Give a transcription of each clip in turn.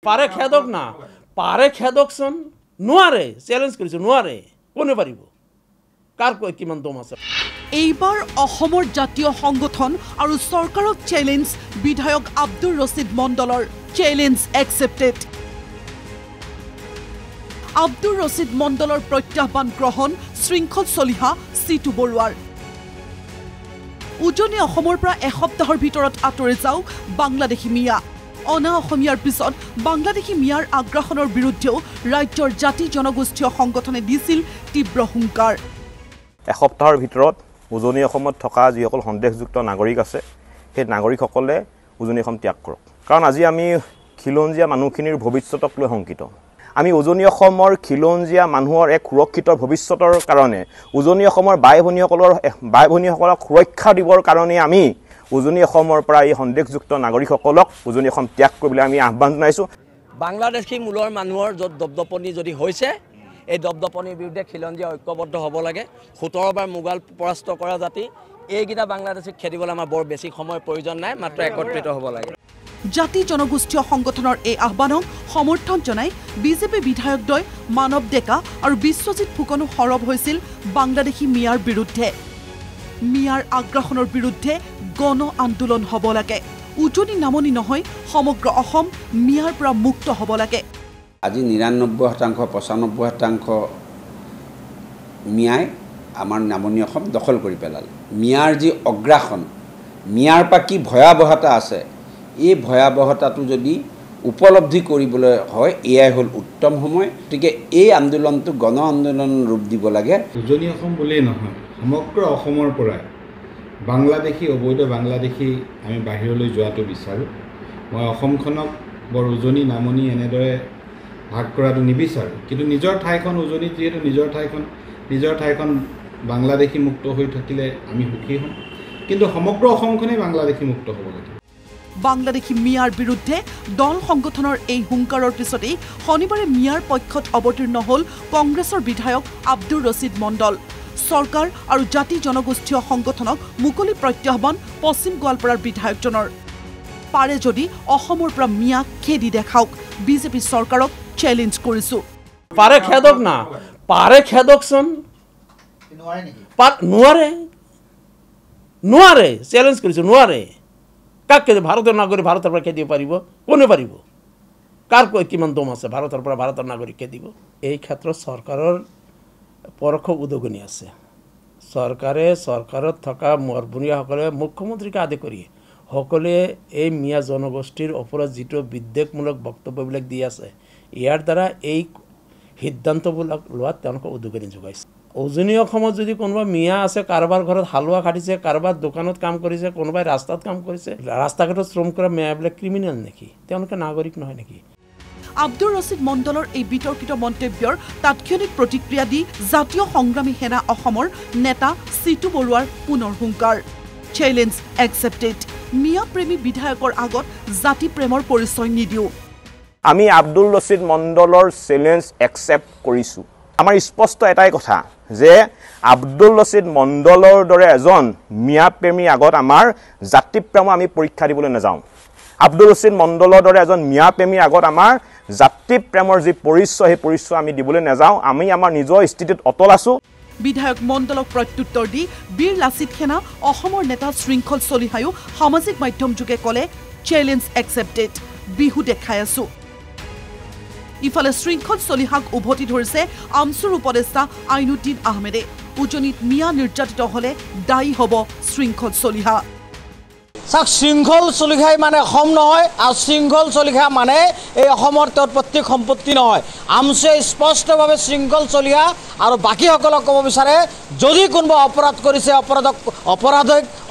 পাৰে খেদক না পাৰে খেদকচোন নোৱাৰে চ্যালেঞ্জ কৰিছো নোৱাৰে কোনে পাৰিব কাৰ কৈ কিমান দম আছে এইবাৰ অসমৰ জাতীয় সংগঠন আৰু চৰকাৰক চ্যালেঞ্জ বিধায়ক আব্দুৰ ৰছিদ মণ্ডলৰ চ্যালেঞ্জ একসেপ্টেড আব্দুৰ ৰছিদ মণ্ডলৰ প্ৰত্যাহ্বান গ্ৰহণ শৃংখল চলিহা সিটু বৰুৱাৰ উজনি অসমৰ পৰা এসপ্তাহৰ ভিতৰত আঁতৰি যাওক বাংলাদেশী মিয়া অনা অসমীয়াৰ পিছত বাংলাদেশী মিয়াৰ আগ্ৰাসনৰ বিৰুদ্ধেও ৰাজ্যৰ জাতি জনগোষ্ঠীয় সংগঠনে দিছিল তীব্ৰ হুংকাৰ এসপ্তাহৰ ভিতৰত উজনি অসমত থকা যিসকল সন্দেহযুক্ত নাগৰিক আছে সেই নাগৰিকসকলে উজনি অসম ত্যাগ কৰক কাৰণ আজি আমি খিলঞ্জীয়া মানুহখিনিৰ ভৱিষ্যতক লৈ শংকিত আমি উজনি অসমৰ খিলঞ্জীয়া মানুহৰ এক সুৰক্ষিত ভৱিষ্যতৰ কাৰণে উজনি অসমৰ বাই ভনীসকলক সুৰক্ষা দিবৰ কাৰণে আমি উজনি অসমৰ পৰা এই সন্দেহযুক্ত নাগৰিকসকলক উজনি অসম ত্যাগ কৰিবলৈ আমি আহ্বান জনাইছো বাংলাদেশী মূলৰ মানুহৰ য'ত দপদপনি যদি হৈছে এই দপদপনিৰ বিৰুদ্ধে খিলঞ্জীয়া ঐক্যবদ্ধ হ'ব লাগে 17 বাৰ মোগাল পৰাস্ত কৰা জাতি এইকেইটা বাংলাদেশীক খেদিবলৈ আমাৰ বৰ বেছি সময় প্ৰয়োজন নাই মাত্ৰ একত্ৰিত হ'ব লাগে জাতি জনগোষ্ঠীয় সংগঠনৰ এই আহ্বানক সমৰ্থন জনাই বিজেপি বিধায়কদ্বয় মানৱ ডেকা আৰু বিশ্বজিৎ ফুকনো সৰব হৈছিল বাংলাদেশী মিয়াৰ বিৰুদ্ধে মিয়াৰ আগ্ৰাসনৰ বিৰুদ্ধে গণ আন্দোলন হ'ব লাগে উজনি নামনি নহয় সমগ্ৰ অসম মিয়াৰ পৰা মুক্ত হ'ব লাগে আজি 99% 95% মিয়াই আমাৰ নামনি অসম দখল কৰি পেলাল মিয়াৰ যি অগ্ৰাসন মিয়াৰ পৰা কি ভয়াৱহতা আছে এই ভয়াৱহতাটো যদি উপলব্ধি কৰিবলৈ হয় এয়াই হ'ল উত্তম সময় গতিকে এই আন্দোলনটো গণ আন্দোলন ৰূপ দিব লাগে উজনি অসম বুলিয়েই নহয় সমগ্ৰ অসমৰ পৰা বাংলাদেশী অবৈধ বাংলাদেশী আমি বাহিৰলৈ যোৱাটো বিচাৰোঁ মই অসমখনক বৰ উজনি নামনি এনেদৰে ভাগ কৰাটো নিবিচাৰোঁ কিন্তু নিজৰ ঠাইখন উজনিত যিহেতু নিজৰ ঠাইখন বাংলাদেশী মুক্ত হৈ থাকিলে আমি সুখী হ'ম কিন্তু সমগ্ৰ অসমখনেই বাংলাদেশী মুক্ত হ'ব লাগে বাংলাদেশী মিয়াৰ বিৰুদ্ধে দল সংগঠনৰ এই হুংকাৰৰ পিছতেই শনিবাৰে মিয়াৰ পক্ষত অৱতীৰ্ণ হ'ল কংগ্ৰেছৰ বিধায়ক আব্দুৰ ৰছিদ মণ্ডল চৰকাৰ আৰু জাতি জনগোষ্ঠীয় সংগঠনক মুকলি প্ৰত্যাহ্বান পশ্চিম গোৱালপাৰাৰ বিধায়কজনৰ পাৰে যদি অসমৰ পৰা মিয়াক খেদি দেখাওক বিজেপি চৰকাৰক চ্যালেঞ্জ কৰিছো পাৰে খেদক না পাৰে খেদকচোন নোৱাৰে চ্যালেঞ্জ কৰিছো নোৱাৰে কাকে ভাৰতৰ নাগৰিক ভাৰতৰ পৰা খেদিব পাৰিব কোনে পাৰিব কাৰ কৈ কিমান দম আছে ভাৰতৰ পৰা ভাৰতৰ নাগৰিক খেদিব এই ক্ষেত্ৰত চৰকাৰৰ পৰোক্ষ উদগনি আছে চৰকাৰত থকা মৰবনীয়াসকলে মুখ্যমন্ত্ৰীকে আদি কৰি সকলোৱে এই মিয়া জনগোষ্ঠীৰ ওপৰত যিটো বিদ্বেষমূলক বক্তব্যবিলাক দি আছে ইয়াৰ দ্বাৰা এই সিদ্ধান্তবিলাক লোৱাত তেওঁলোকে উদগনি যোগাইছে উজনি অসমত যদি কোনোবা মিয়া আছে কাৰোবাৰ ঘৰত হালোৱা কাটিছে কাৰোবাৰ দোকানত কাম কৰিছে কোনোবাই ৰাস্তাত কাম কৰিছে ৰাস্তা ঘাটত শ্ৰম কৰা মিয়াবিলাক ক্ৰিমিনেল নেকি তেওঁলোকে নাগৰিক নহয় নেকি আব্দুৰ ৰছিদ মণ্ডলৰ এই বিতৰ্কিত মন্তব্যৰ তাৎক্ষণিক প্ৰতিক্ৰিয়া দি জাতীয় সংগ্ৰামী সেনা অসমৰ নেতা সিটু বৰুৱাৰ পুনৰ হুংকাৰ চ্যালেঞ্জ একসেপ্টেড মিয়া প্ৰেমী বিধায়কৰ আগত জাতি প্ৰেমৰ পৰিচয় নিদিওঁ আমি আব্দুৰ ৰছিদ মণ্ডলৰ চ্যালেঞ্জ একসেপ্ট কৰিছো আমাৰ স্পষ্ট এটাই কথা যে আব্দুৰ ৰছিদ মণ্ডলৰ দৰে এজন মিয়া প্ৰেমী আগত আমাৰ জাতি প্ৰেম আমি পৰীক্ষা দিবলৈ নাযাওঁ আব্দুৰ ৰছিদ মণ্ডলৰ দৰে এজন মিয়া প্ৰেমী আগত আমাৰ জাতি প্ৰেমৰ যি পৰিচয় সেই পৰিচয় আমি দিবলৈ নাযাওঁ আমি আমাৰ নিজৰ স্থিতিত অটল আছো বিধায়ক মণ্ডলক প্ৰত্যুত্তৰ দি বীৰ লাচিত সেনা অসমৰ নেতা শৃংখল চলিহায়ো সামাজিক মাধ্যম যোগে ক'লে চ্যালেঞ্জ একসেপ্টেড বিহু দেখাই আছো ইফালে শৃংখল চলিহাক উভতি ধৰিছে আমচুৰ উপদেষ্টা আইনুদ্দিন আহমেদে উজনিত মিয়া নিৰ্যাতিত হলে দায়ী হ'ব শৃংখল চলিহা চাওক শৃংখল চলিহাই মানে অসম নহয় আৰু শৃংখল চলিহা মানে এই অসমৰ তৎপত্তিক সম্পত্তি নহয় আমচুৱে স্পষ্টভাৱে শৃংখল চলিহা আৰু বাকীসকলক ক'ব বিচাৰে যদি কোনোবা অপৰাধ কৰিছে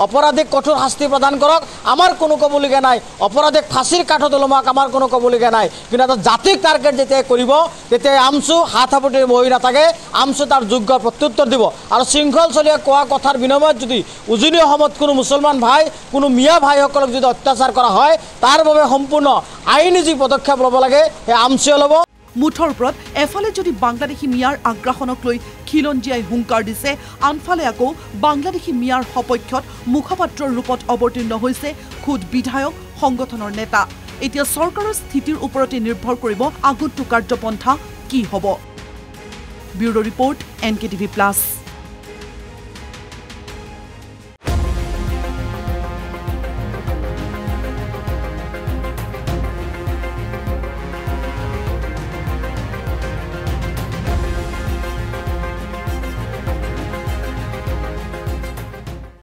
অপৰাধীক কঠোৰ শাস্তি প্ৰদান কৰক আমাৰ কোনো ক'বলগীয়া নাই অপৰাধীক ফাঁচীৰ কাঠত ওলমাওক আমাৰ কোনো ক'বলগীয়া নাই কিন্তু এটা জাতিক টাৰ্গেট যেতিয়া কৰিব তেতিয়া আমচু হাত সাৱটি বহি নাথাকে আমচু তাৰ যোগ্য প্ৰত্যুত্তৰ দিব আৰু শৃংখল চলিহা কোৱা কথাৰ বিনিময়ত যদি উজনি অসমত কোনো মুছলমান ভাই কোনো মিয়া ভাইসকলক যদি অত্যাচাৰ কৰা হয় তাৰ বাবে সম্পূৰ্ণ আইনী যি পদক্ষেপ ল'ব লাগে সেই আমচুৱে ল'ব মুঠৰ ওপৰত এফালে যদি বাংলাদেশী মিয়াৰ আগ্ৰাসনক লৈ খিলঞ্জীয়াই হুংকাৰ দিছে আনফালে আকৌ বাংলাদেশী মিয়াৰ সপক্ষত মুখপাত্ৰৰ ৰূপত অৱতীৰ্ণ হৈছে খুদ বিধায়ক সংগঠনৰ নেতা এতিয়া চৰকাৰৰ স্থিতিৰ ওপৰতে নিৰ্ভৰ কৰিব আগন্তুক কাৰ্যপন্থা কি হ'ব। Bureau report NKTV+।